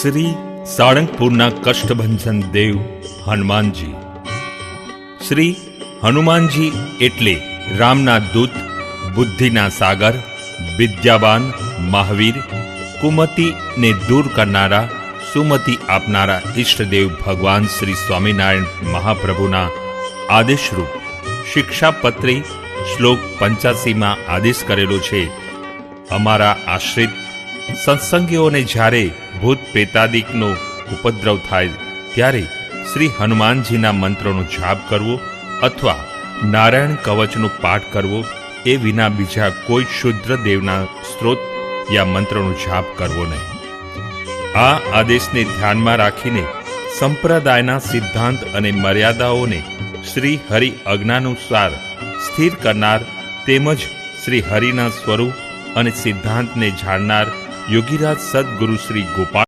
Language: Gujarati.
શ્રી સાળંગપુરના કષ્ટભંજન દેવ હનુમાનજી. શ્રી હનુમાનજી એટલે રામના દૂત, બુદ્ધિના સાગર, વિદ્યાવાન, મહાવીર, કુમતિને દૂર કરનારા, સુમતિ આપનારા ઈષ્ટદેવ ભગવાન શ્રી સ્વામિનારાયણ મહાપ્રભુના આદેશરૂપ શિક્ષાપત્રી શ્લોક 85માં આદેશ કરેલો છે. અમારા આશ્રિત સત્સંગીઓને જ્યારે ભૂત પ્રેતાદિકનો ઉપદ્રવ થાય ત્યારે શ્રી હનુમાનજીના મંત્રોનો જાપ કરવો અથવા નારાયણ કવચનો પાઠ કરવો એ વિના બીજા કોઈ શુદ્ર દેવના સ્ત્રોત યા મંત્રનો જાપ કરવો નહીં. આ આદેશને ધ્યાનમાં રાખીને સંપ્રદાયના સિદ્ધાંત અને મર્યાદાઓને શ્રી હરિ આજ્ઞાનુસાર સ્થિર કરનાર તેમજ શ્રી હરિના સ્વરૂપ અને સિદ્ધાંતને જાણનાર યોગીરાજ સદગુરુ શ્રી ગોપાલ